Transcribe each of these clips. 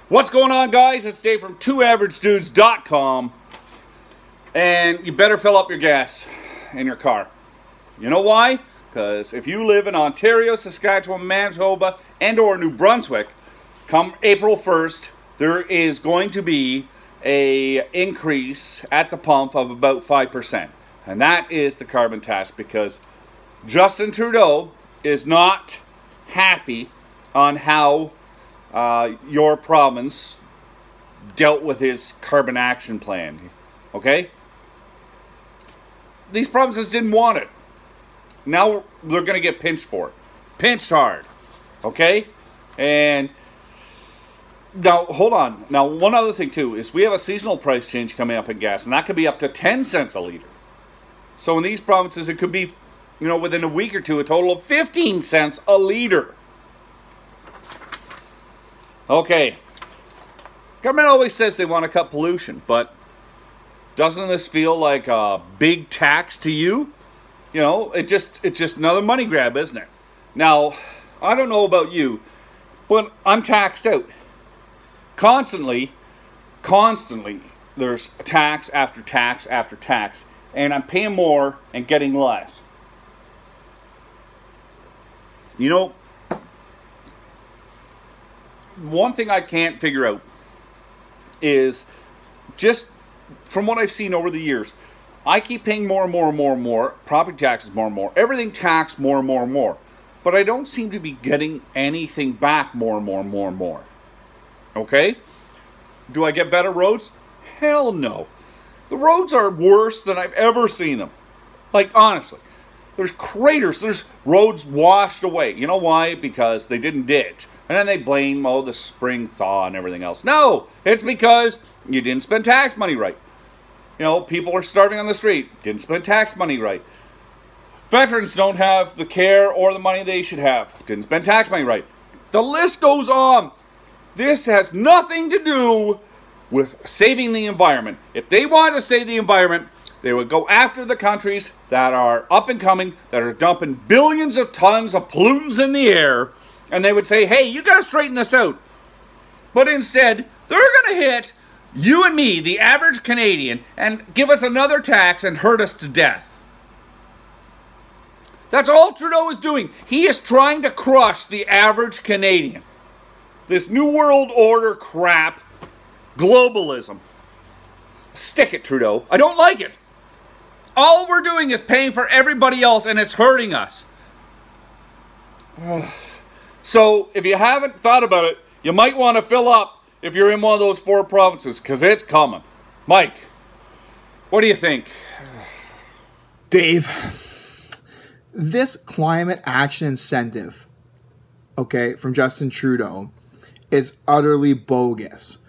What's going on, guys? It's Dave from twoaveragedudes.com, and you better fill up your gas in your car. You know why? Because if you live in Ontario, Saskatchewan, Manitoba, and or New Brunswick, come April 1st, there is going to be an increase at the pump of about 5%. And that is the carbon tax, because Justin Trudeau is not happy on how your province dealt with his carbon action plan. Okay? These provinces didn't want it. Now they're going to get pinched for it. Pinched hard. Okay? And now, hold on. Now, one other thing, too, is we have a seasonal price change coming up in gas, and that could be up to 10 cents a liter. So in these provinces, it could be, within a week or two, a total of 15 cents a liter. Okay. Government always says they want to cut pollution, but doesn't this feel like a big tax to you? It's just another money grab, isn't it? Now, I don't know about you, but I'm taxed out. Constantly, there's tax after tax after tax, and I'm paying more and getting less. One thing I can't figure out is, just from what I've seen over the years, I keep paying more and more and more and more, property taxes more and more, everything taxed more and more and more, but I don't seem to be getting anything back more and more and more and more. Okay? Do I get better roads? Hell no. The roads are worse than I've ever seen them. Like, honestly. There's craters. There's roads washed away. You know why? Because they didn't ditch. And then they blame, the spring thaw and everything else. No! It's because you didn't spend tax money right. People are starving on the street. Didn't spend tax money right. Veterans don't have the care or the money they should have. Didn't spend tax money right. The list goes on. This has nothing to do with saving the environment. If they want to save the environment, they would go after the countries that are up and coming, that are dumping billions of tons of pollutants in the air, and they would say, hey, you got to straighten this out. But instead, they're going to hit you and me, the average Canadian, and give us another tax and hurt us to death. That's all Trudeau is doing. He is trying to crush the average Canadian. This New World Order crap, globalism. Stick it, Trudeau. I don't like it. All we're doing is paying for everybody else, and it's hurting us. So, if you haven't thought about it, you might want to fill up if you're in one of those 4 provinces, because it's coming. Mike, what do you think? Dave, this climate action incentive, from Justin Trudeau, is utterly bogus.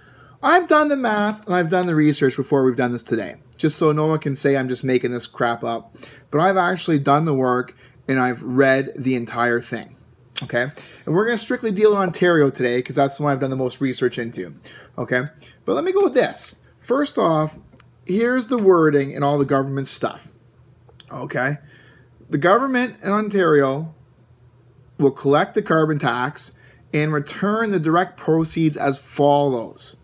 I've done the math and I've done the research before we've done this today, just so no one can say I'm just making this crap up. But I've actually done the work and I've read the entire thing. Okay? And we're going to strictly deal in Ontario today because that's the one I've done the most research into. Okay? But let me go with this. First off, here's the wording and all the government stuff. Okay? The government in Ontario will collect the carbon tax and return the direct proceeds as follows.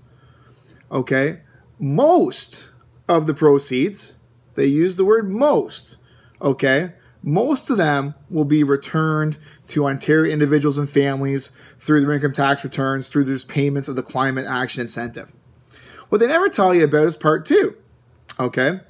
Okay? Most of the proceeds, they use the word most, okay? Most of them will be returned to Ontario individuals and families through their income tax returns, through those payments of the climate action incentive. What they never tell you about is part 2, okay?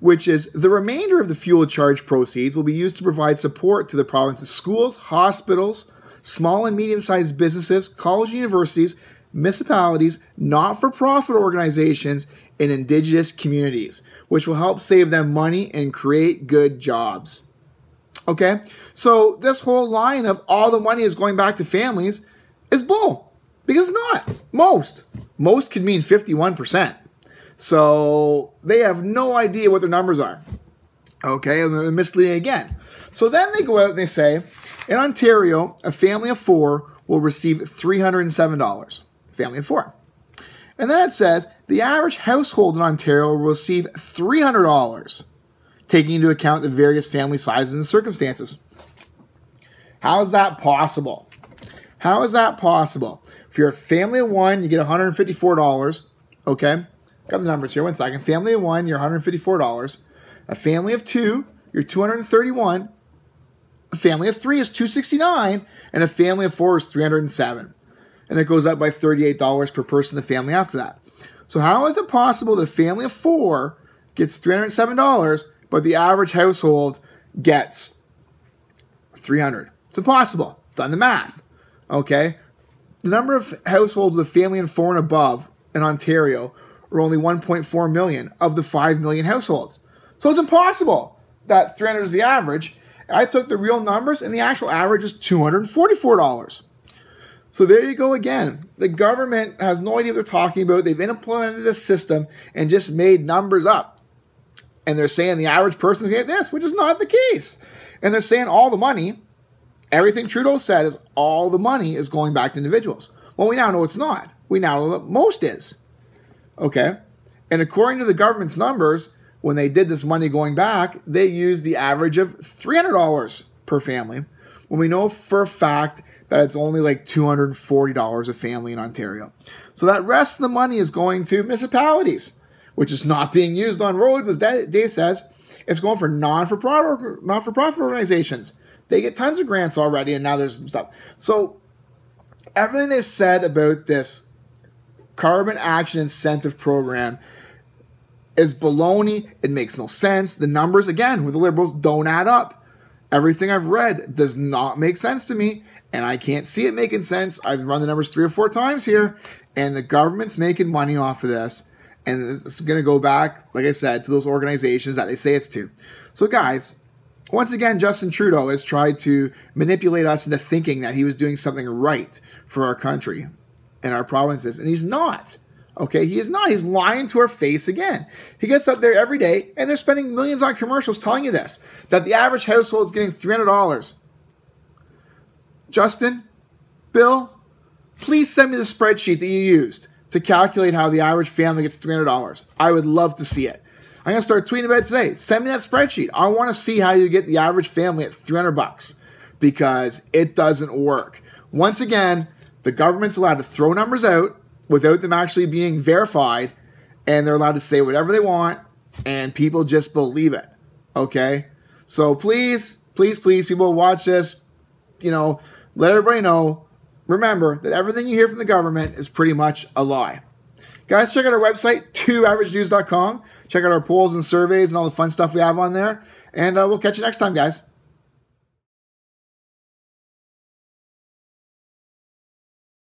Which is the remainder of the fuel charge proceeds will be used to provide support to the province's schools, hospitals, small and medium-sized businesses, college and universities, municipalities, not-for-profit organizations, and Indigenous communities, which will help save them money and create good jobs. Okay? So this whole line of all the money is going back to families is bull. Because it's not. Most. Most could mean 51%. So they have no idea what their numbers are. Okay? And they're misleading again. So then they go out and they say, in Ontario, a family of 4 will receive $307. Family of 4. And then it says the average household in Ontario will receive $300, taking into account the various family sizes and circumstances. How is that possible? How is that possible? If you're a family of one, you get $154. Okay? Got the numbers here. 1 second. Family of one, you're $154. A family of two, you're $231. A family of three is $269. And a family of four is $307. And it goes up by $38 per person in the family after that. So how is it possible that a family of four gets $307, but the average household gets $300? It's impossible. Done the math. Okay? The number of households with a family of four and above in Ontario are only 1.4 million of the 5 million households. So it's impossible that 300 is the average. I took the real numbers, and the actual average is $244. So there you go again. The government has no idea what they're talking about. They've implemented a system and just made numbers up. And they're saying the average person is going to get this, which is not the case. And they're saying all the money, everything Trudeau said is all the money is going back to individuals. Well, we now know it's not. We now know that most is. Okay? And according to the government's numbers, when they did this money going back, they used the average of $300 per family. When we know for a fact that it's only like $240 a family in Ontario. So that rest of the money is going to municipalities, which is not being used on roads, as Dave says. It's going for not-for-profit organizations. They get tons of grants already, and now there's some stuff. So everything they said about this carbon action incentive program is baloney. It makes no sense. The numbers, again, with the Liberals, don't add up. Everything I've read does not make sense to me, and I can't see it making sense. I've run the numbers 3 or 4 times here, and the government's making money off of this, and it's going to go back, like I said, to those organizations that they say it's to. So, guys, once again, Justin Trudeau has tried to manipulate us into thinking that he was doing something right for our country and our provinces, and he's not. Okay, he is not. He's lying to our face again. He gets up there every day, and they're spending millions on commercials telling you this, that the average household is getting $300. Justin, Bill, please send me the spreadsheet that you used to calculate how the average family gets $300. I would love to see it. I'm going to start tweeting about it today. Send me that spreadsheet. I want to see how you get the average family at $300 because it doesn't work. Once again, the government's allowed to throw numbers out without them actually being verified, and they're allowed to say whatever they want, and people just believe it. Okay? So please, please, please, people watch this, let everybody know, remember that everything you hear from the government is pretty much a lie. Guys, check out our website, 2averagenews.com. Check out our polls and surveys and all the fun stuff we have on there. And we'll catch you next time, guys.